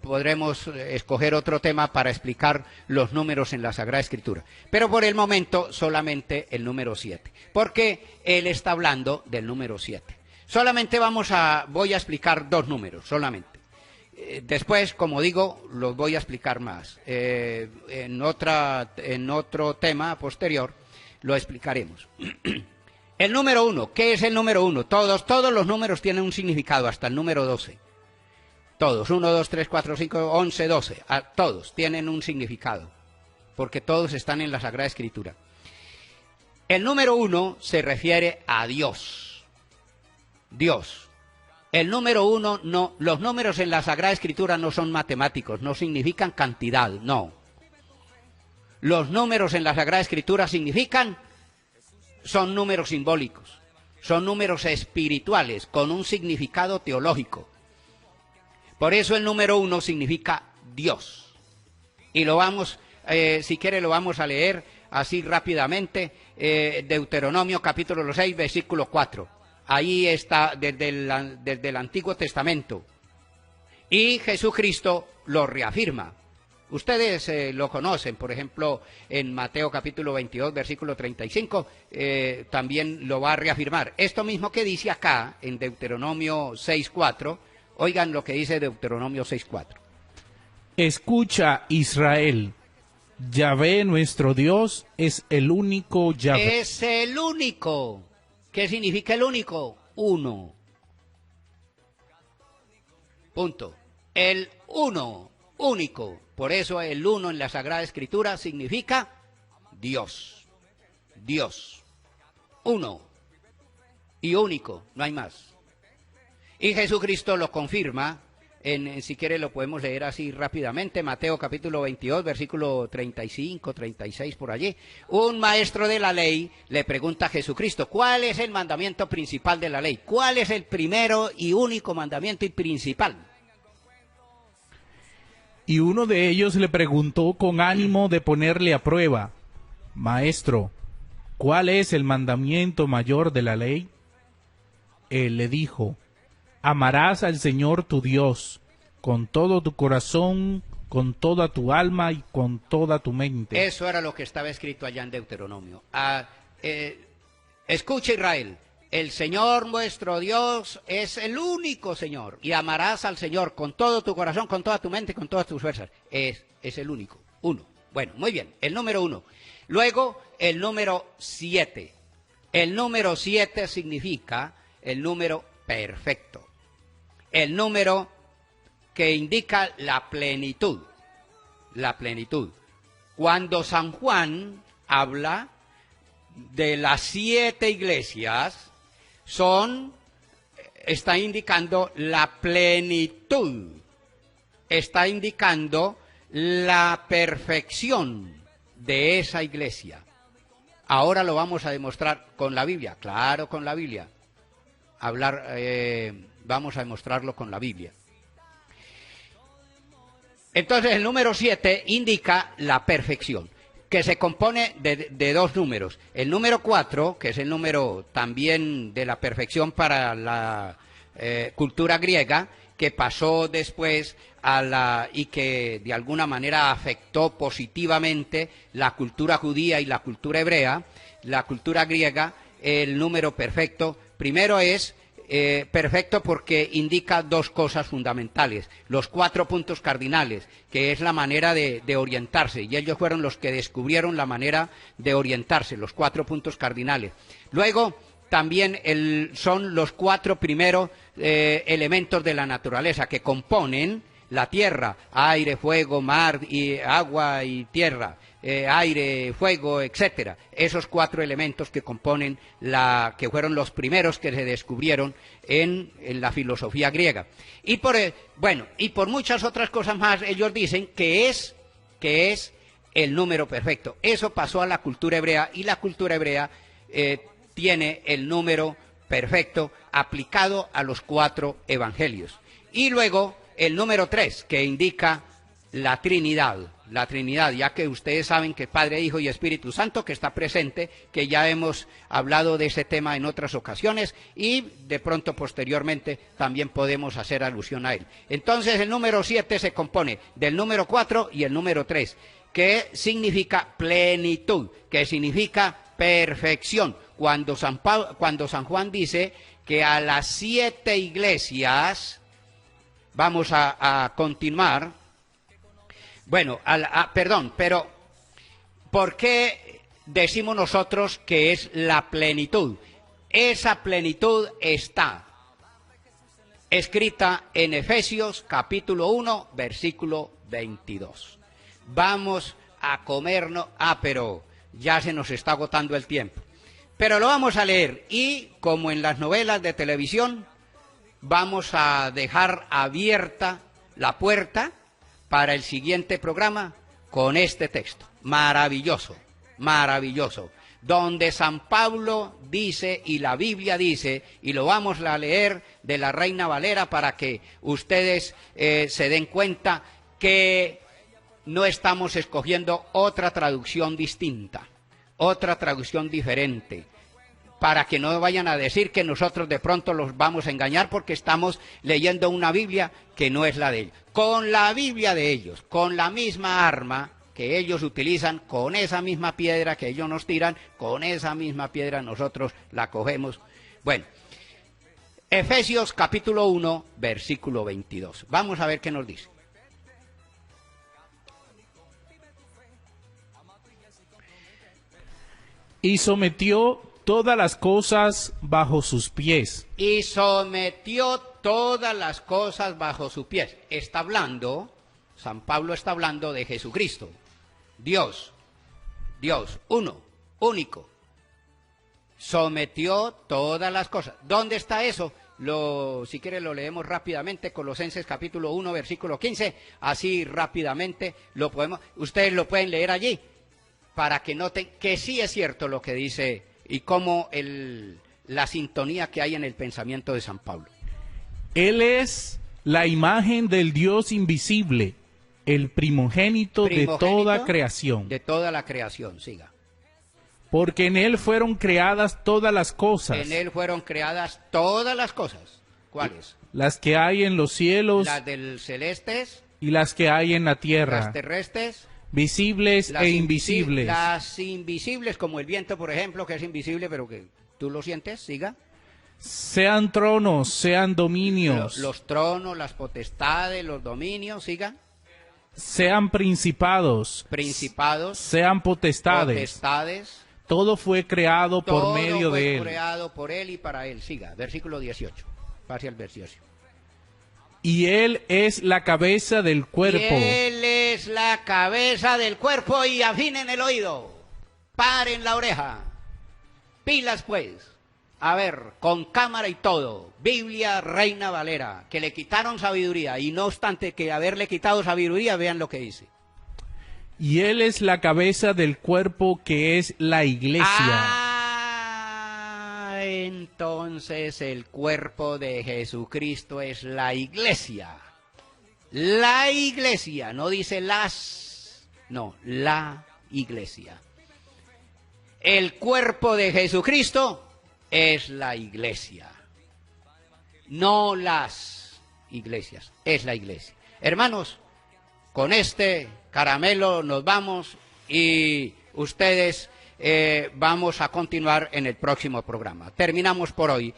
podremos escoger otro tema para explicar los números en la Sagrada Escritura. Pero por el momento solamente el número 7, porque él está hablando del número 7. Solamente voy a explicar 2 números, solamente. Después, como digo, los voy a explicar más. En otro tema posterior lo explicaremos. El número 1, ¿qué es el número 1? Todos los números tienen un significado, hasta el número 12. Todos, 1, 2, 3, 4, 5, 11, 12, todos tienen un significado, porque todos están en la Sagrada Escritura. El número 1 se refiere a Dios. Dios. El número 1 no, los números en la Sagrada Escritura no son matemáticos, no significan cantidad, no. Los números en la Sagrada Escritura son números simbólicos, son números espirituales, con un significado teológico. Por eso el número 1 significa Dios. Y lo vamos, si quiere lo vamos a leer así rápidamente, Deuteronomio capítulo 6, versículo 4. Ahí está desde el Antiguo Testamento. Y Jesucristo lo reafirma. Ustedes lo conocen, por ejemplo, en Mateo capítulo 22, versículo 35, también lo va a reafirmar. Esto mismo que dice acá, en Deuteronomio 6.4, oigan lo que dice Deuteronomio 6.4. Escucha, Israel, Yahvé nuestro Dios es el único Yahvé. Es el único. ¿Qué significa el único? Uno. Punto. El uno, único. Por eso el uno en la Sagrada Escritura significa Dios. Dios. Uno. Y único, no hay más. Y Jesucristo lo confirma, si quiere lo podemos leer así rápidamente, Mateo capítulo 22, versículo 35, 36, por allí. Un maestro de la ley le pregunta a Jesucristo, ¿cuál es el mandamiento principal de la ley? ¿Cuál es el primero y único mandamiento y principal? Y uno de ellos le preguntó con ánimo de ponerle a prueba, Maestro, ¿cuál es el mandamiento mayor de la ley? Él le dijo, amarás al Señor tu Dios con todo tu corazón, con toda tu alma y con toda tu mente. Eso era lo que estaba escrito allá en Deuteronomio. Escucha, Israel, el Señor vuestro Dios es el único Señor, y amarás al Señor con todo tu corazón, con toda tu mente, con todas tus fuerzas. Es el único, uno. Bueno, muy bien, el número 1. Luego, el número 7. El número 7 significa el número perfecto. El número que indica la plenitud. La plenitud. Cuando San Juan habla de las 7 iglesias, está indicando la plenitud. Está indicando la perfección de esa iglesia. Ahora lo vamos a demostrar con la Biblia. Claro, con la Biblia. Vamos a demostrarlo con la Biblia. Entonces el número 7 indica la perfección, que se compone de 2 números. El número 4, que es el número también de la perfección para la cultura griega, que pasó después y que de alguna manera afectó positivamente la cultura judía y la cultura hebrea, la cultura griega. El número perfecto, primero es perfecto porque indica 2 cosas fundamentales, los 4 puntos cardinales, que es la manera de orientarse, y ellos fueron los que descubrieron la manera de orientarse, los 4 puntos cardinales. Luego, también son los 4 primeros elementos de la naturaleza que componen la tierra: aire, fuego, mar, y agua y tierra, aire, fuego, etcétera. Esos 4 elementos que componen que fueron los primeros que se descubrieron en la filosofía griega. Y por muchas otras cosas más, ellos dicen que es el número perfecto. Eso pasó a la cultura hebrea, y la cultura hebrea tiene el número perfecto aplicado a los 4 evangelios. Y luego el número 3, que indica la Trinidad, ya que ustedes saben que Padre, Hijo y Espíritu Santo, que está presente, que ya hemos hablado de ese tema en otras ocasiones, y de pronto posteriormente también podemos hacer alusión a él. Entonces el número 7 se compone del número 4 y el número 3, que significa plenitud, que significa perfección. Cuando San Juan dice que a las 7 iglesias, vamos a continuar. Bueno, pero ¿por qué decimos nosotros que es la plenitud? Esa plenitud está escrita en Efesios capítulo 1, versículo 22. Vamos a comernos, pero ya se nos está agotando el tiempo. Pero lo vamos a leer, y como en las novelas de televisión, vamos a dejar abierta la puerta para el siguiente programa con este texto. Maravilloso, maravilloso. Donde San Pablo dice, y la Biblia dice, y lo vamos a leer de la Reina Valera para que ustedes se den cuenta que no estamos escogiendo otra traducción distinta, otra traducción diferente, para que no vayan a decir que nosotros de pronto los vamos a engañar porque estamos leyendo una Biblia que no es la de ellos. Con la Biblia de ellos, con la misma arma que ellos utilizan, con esa misma piedra que ellos nos tiran, con esa misma piedra nosotros la cogemos. Bueno, Efesios capítulo 1, versículo 22. Vamos a ver qué nos dice. Y sometió todas las cosas bajo sus pies. Y sometió todas las cosas bajo sus pies. Está hablando, San Pablo está hablando de Jesucristo. Dios, uno, único. Sometió todas las cosas. ¿Dónde está eso? Si quiere lo leemos rápidamente, Colosenses capítulo 1, versículo 15. Así rápidamente lo podemos, ustedes lo pueden leer allí, para que noten que sí es cierto lo que dice y cómo la sintonía que hay en el pensamiento de San Pablo. Él es la imagen del Dios invisible, el primogénito de toda creación. De toda la creación, siga. Porque en Él fueron creadas todas las cosas. En Él fueron creadas todas las cosas. ¿Cuáles? Las que hay en los cielos. Las del celestes. y las que hay en la tierra, las terrestres, visibles e invisibles. Las invisibles, como el viento, por ejemplo, que es invisible, pero que tú lo sientes, siga. Sean tronos, sean dominios. Los tronos, las potestades, los dominios, siga. Sean principados. Principados. Sean potestades. Potestades. Todo fue creado por medio de Él. Todo fue creado por Él y para Él. Siga, versículo 18. Pase al versículo. Y Él es la cabeza del cuerpo. Y Él es la cabeza del cuerpo, y afinen el oído. Paren la oreja. Pilas pues. A ver, con cámara y todo. Biblia Reina Valera, que le quitaron sabiduría, y no obstante que haberle quitado sabiduría, vean lo que dice. Y Él es la cabeza del cuerpo, que es la iglesia. Entonces el cuerpo de Jesucristo es la iglesia. La iglesia, no dice las, no, la iglesia. El cuerpo de Jesucristo es la iglesia, no las iglesias, es la iglesia. Hermanos, con este caramelo nos vamos, y ustedes vamos a continuar en el próximo programa. Terminamos por hoy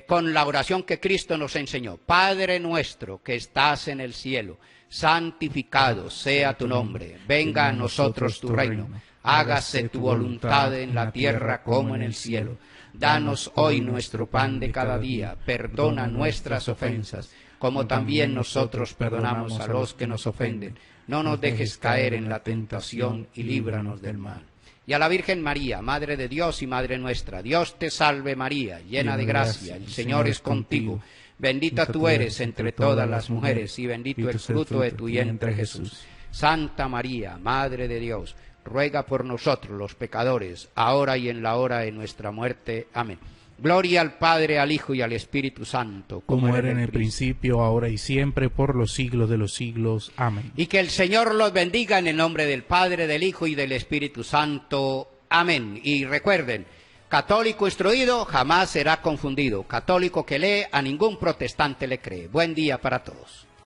con la oración que Cristo nos enseñó. Padre nuestro que estás en el cielo, santificado sea tu nombre, venga a nosotros tu reino, hágase tu voluntad en la tierra como en el cielo. Danos hoy nuestro pan de cada día, perdona nuestras ofensas, como también nosotros perdonamos a los que nos ofenden. No nos dejes caer en la tentación y líbranos del mal. Y a la Virgen María, Madre de Dios y Madre nuestra, Dios te salve María, llena de gracia, el Señor es contigo. Bendita tú eres entre todas las mujeres, y bendito el fruto de tu vientre Jesús. Santa María, Madre de Dios, ruega por nosotros los pecadores, ahora y en la hora de nuestra muerte. Amén. Gloria al Padre, al Hijo y al Espíritu Santo, como era en el principio, ahora y siempre, por los siglos de los siglos. Amén. Y que el Señor los bendiga en el nombre del Padre, del Hijo y del Espíritu Santo. Amén. Y recuerden, católico instruido jamás será confundido. Católico que lee, a ningún protestante le cree. Buen día para todos.